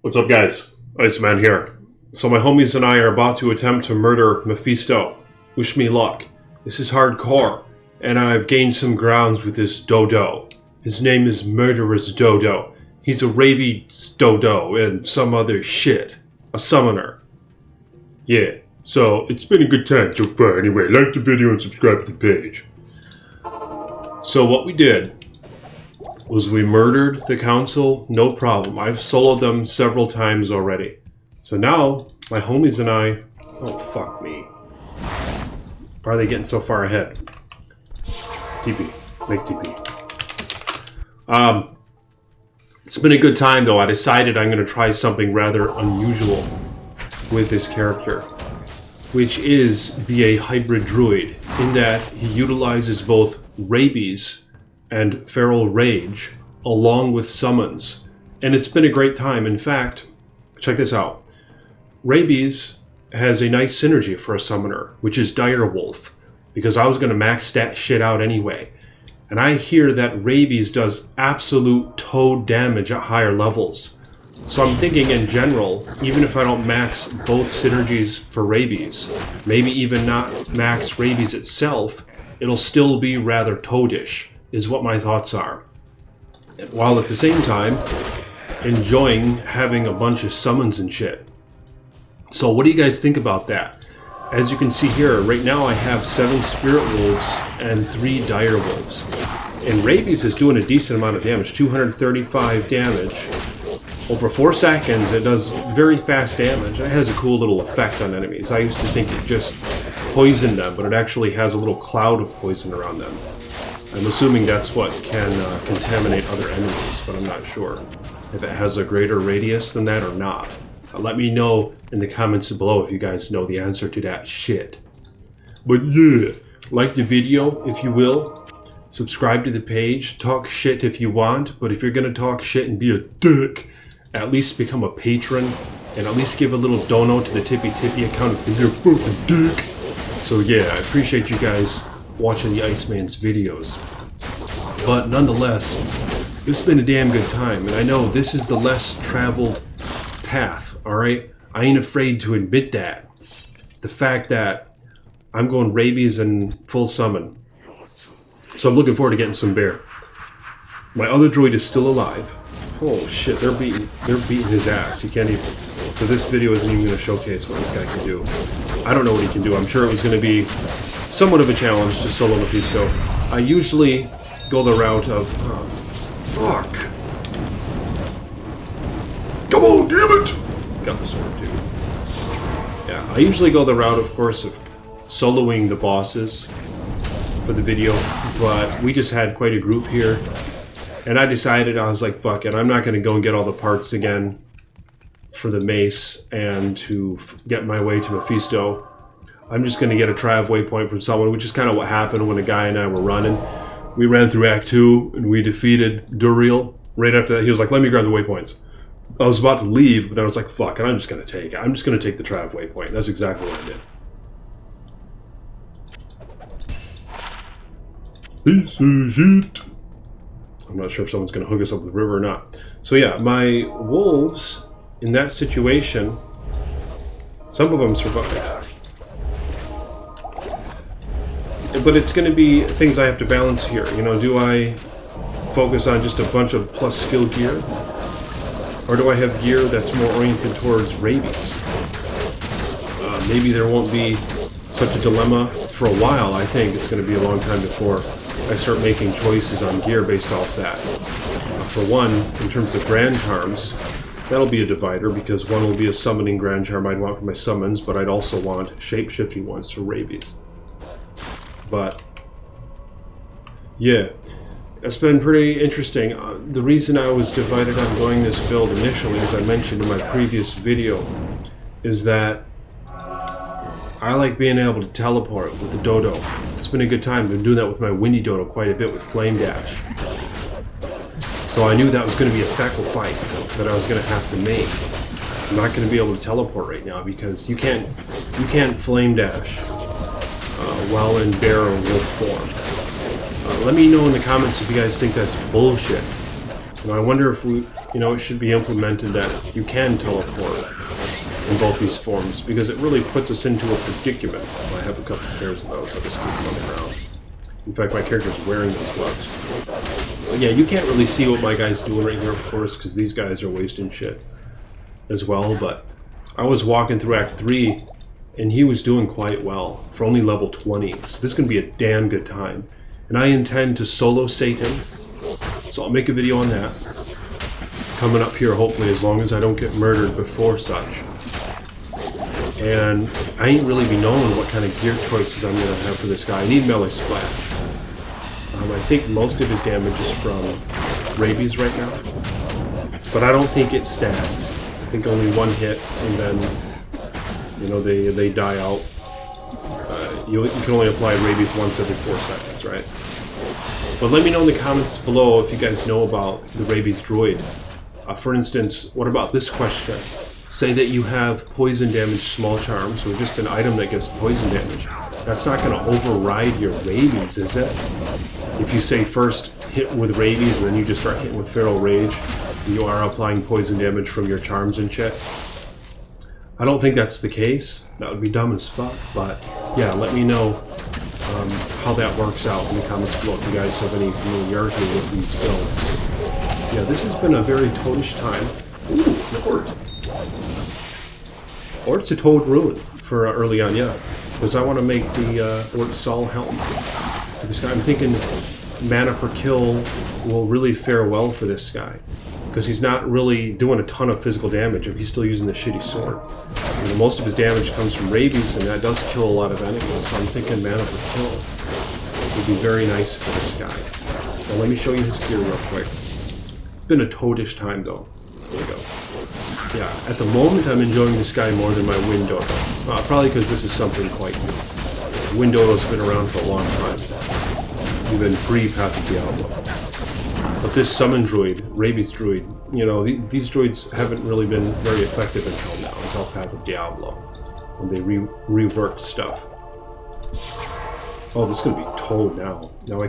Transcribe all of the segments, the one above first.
What's up, guys? Iceman here. So my homies and I are about to attempt to murder Mephisto. Wish me luck. This is hardcore, and I've gained some grounds with this dodo. His name is Murderous Dodo. He's a rabies dodo and some other shit. A summoner. Yeah, so it's been a good time so far. Anyway, like the video and subscribe to the page. So what we did was we murdered the council, no problem. I've soloed them several times already. So now, my homies and I... Oh, fuck me. Why are they getting so far ahead? TP. Make TP. It's been a good time, though. I decided I'm going to try something rather unusual with this character, which is be a hybrid druid, in that he utilizes both rabies and feral rage along with summons, and it's been a great time. In fact, check this out. Rabies has a nice synergy for a summoner, which is Direwolf, because I was going to max that shit out anyway, and I hear that rabies does absolute toad damage at higher levels. So I'm thinking in general, even if I don't max both synergies for rabies, maybe even not max rabies itself, it'll still be rather toadish, is what my thoughts are. While at the same time, enjoying having a bunch of summons and shit. So what do you guys think about that? As you can see here, right now I have 7 Spirit Wolves and 3 Dire Wolves. And Rabies is doing a decent amount of damage, 235 damage. Over 4 seconds, it does very fast damage. It has a cool little effect on enemies. I used to think it just poisoned them, but it actually has a little cloud of poison around them. I'm assuming that's what can contaminate other enemies, but I'm not sure if it has a greater radius than that or not. Let me know in the comments below if you guys know the answer to that shit. But yeah, like the video if you will, subscribe to the page, talk shit if you want, but if you're gonna talk shit and be a dick, at least become a patron, and at least give a little dono to the Tippy account if you're a fucking dick. So yeah, I appreciate you guys watching the Iceman's videos. But nonetheless, it's been a damn good time, and I know this is the less traveled path, alright? I ain't afraid to admit that. The fact that I'm going rabies and full summon. So I'm looking forward to getting some bear. My other druid is still alive. Oh shit, they're beating his ass. You can't even... So this video isn't even going to showcase what this guy can do. I don't know what he can do. I'm sure it was going to be somewhat of a challenge to solo Mephisto. I usually go the route of... fuck! Come on, damn it! Got the sword, too. Yeah, I usually go the route, of course, of soloing the bosses for the video, but we just had quite a group here, and I decided, I was like, fuck it, I'm not going to go and get all the parts again for the mace and to get my way to Mephisto. I'm just going to get a Trav waypoint from someone, which is kind of what happened when a guy and I were running. We ran through Act 2, and we defeated Duriel. Right after that, he was like, let me grab the waypoints. I was about to leave, but then I was like, fuck it, I'm just going to take it. I'm just going to take the Trav waypoint. That's exactly what I did. This is it. I'm not sure if someone's going to hook us up with the river or not. So yeah, my wolves, in that situation, some of them survived. But it's going to be things I have to balance here. You know, do I focus on just a bunch of plus skill gear? Or do I have gear that's more oriented towards rabies? Maybe there won't be such a dilemma for a while. I think it's going to be a long time before I start making choices on gear based off that. For one, in terms of Grand Charms, that'll be a divider, because one will be a summoning Grand Charm I'd want for my summons, but I'd also want shape-shifting ones for rabies. But yeah, it's been pretty interesting. The reason I was divided on going this build initially, as I mentioned in my previous video, is that I like being able to teleport with the dodo. It's been a good time. I've been doing that with my windy dodo quite a bit with flame dash. So I knew that was going to be a feckle fight that I was going to have to make. I'm not going to be able to teleport right now because you can't flame dash while in bear or wolf form. Let me know in the comments if you guys think that's bullshit. And I wonder if You know, it should be implemented that you can teleport in both these forms, because it really puts us into a predicament. I have a couple pairs of those. I just keep running around. In fact, my character's wearing these gloves. But yeah, you can't really see what my guy's doing right here, of course, because these guys are wasting shit as well. But I was walking through Act 3, and he was doing quite well for only level 20. So this is going to be a damn good time. And I intend to solo Satan, so I'll make a video on that coming up here, hopefully, as long as I don't get murdered before such. And I ain't really be knowing what kind of gear choices I'm going to have for this guy. I need melee splash. I think most of his damage is from rabies right now, but I don't think it stats. I think only one hit, and then, you know, they die out. You can only apply rabies once every 4 seconds, right? But let me know in the comments below if you guys know about the rabies druid. For instance, what about this question? Say that you have poison damage small charms, or just an item that gets poison damage. That's not going to override your rabies, is it? If you say first hit with rabies and then you just start hitting with feral rage, you are applying poison damage from your charms and shit. I don't think that's the case. That would be dumb as fuck. But yeah, let me know how that works out in the comments below if you guys have any familiarity with these builds. Yeah, this has been a very toadish time. Ooh, Lord. Or it's a Toad Ruin for early on, yeah. Because I want to make the Orc Sol helm for this guy. I'm thinking mana per kill will really fare well for this guy. Because he's not really doing a ton of physical damage if he's still using the shitty sword. You know, most of his damage comes from rabies, and that does kill a lot of enemies. So I'm thinking mana per kill would be very nice for this guy. Now let me show you his gear real quick. It's been a toadish time though. There we go. Yeah, at the moment I'm enjoying this guy more than my window. Probably because this is something quite new. Window's been around for a long time. Even pre-Path of Diablo. But this summon druid, rabies druid, you know, these druids haven't really been very effective until now, until Path of Diablo, when they reworked stuff. Oh, this is going to be Toad now. Now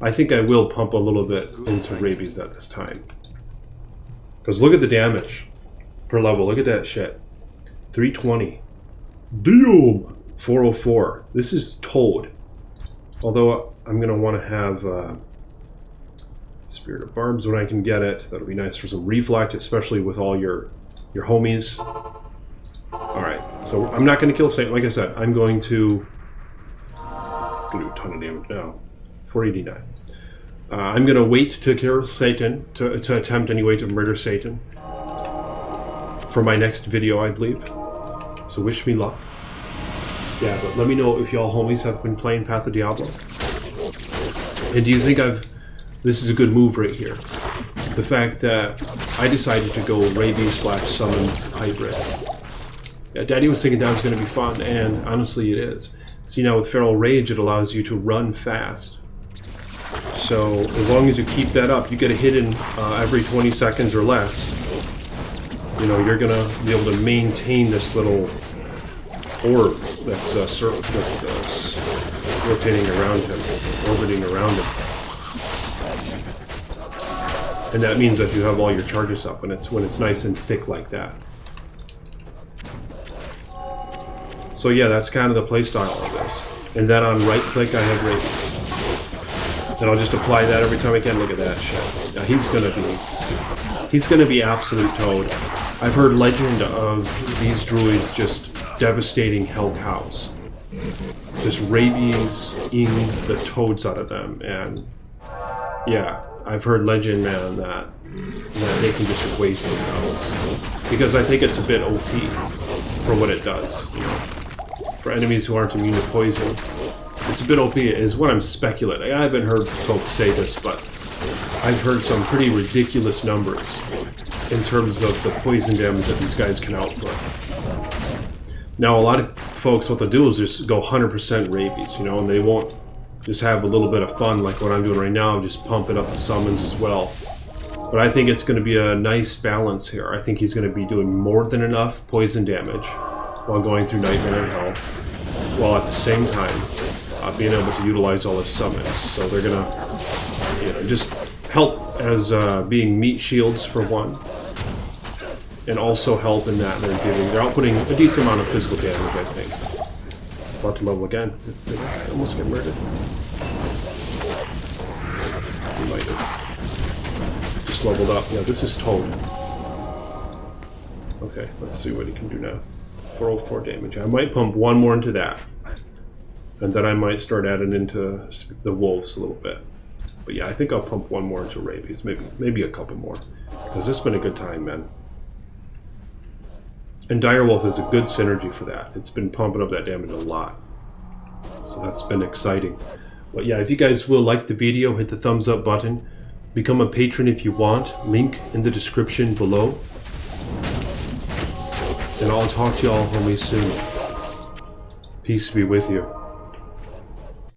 I think I will pump a little bit into rabies at this time. Because look at the damage per level. Look at that shit. 320. Damn! 404. This is Toad. Although I'm going to want to have Spirit of Barbs when I can get it. That'll be nice for some reflect, especially with all your homies. Alright, so I'm not going to kill Satan. Like I said, I'm going to... It's going to do a ton of damage now. 489. I'm going to wait to kill Satan, to attempt anyway to murder Satan for my next video, I believe. So wish me luck. Yeah, but let me know if y'all homies have been playing Path of Diablo. And do you think this is a good move right here? The fact that I decided to go rabies/summon hybrid. Yeah, Daddy was thinking that was going to be fun, and honestly it is. See, now with Feral Rage it allows you to run fast. So as long as you keep that up, you get a hit in every 20 seconds or less. You know, you're gonna be able to maintain this little orb that's rotating around him, orbiting around him. And that means that you have all your charges up, and when it's nice and thick like that. So yeah, that's kind of the playstyle of this. And then on right click I have rabies. And I'll just apply that every time I can. Look at that shit. Now he's gonna be absolute Toad. I've heard legend of these druids just devastating hell cows. Just rabies eating the toads out of them, and yeah, I've heard legend, man, that they can just waste the cows. Because I think it's a bit OP for what it does, you know. For enemies who aren't immune to poison. It's a bit OP, is what I'm speculating. I haven't heard folks say this, but I've heard some pretty ridiculous numbers in terms of the poison damage that these guys can output. Now, a lot of folks, what they'll do is just go 100% rabies, you know, and they won't just have a little bit of fun like what I'm doing right now, just pumping up the summons as well. But I think it's going to be a nice balance here. I think he's going to be doing more than enough poison damage while going through Nightmare and Hell, while at the same time being able to utilize all his summons. So they're gonna, you know, just help as being meat shields for one, and also help in that they're outputting a decent amount of physical damage, I think. About to level again. Did I almost get murdered? He might have. Just leveled up. Yeah, this is Toad. Okay, let's see what he can do now. 404 damage. I might pump one more into that. And then I might start adding into the wolves a little bit. But yeah, I think I'll pump one more into rabies. Maybe a couple more. Because this has been a good time, man. And Direwolf is a good synergy for that. It's been pumping up that damage a lot. So that's been exciting. But yeah, if you guys will like the video, hit the thumbs up button. Become a patron if you want. Link in the description below. And I'll talk to y'all homies soon. Peace be with you.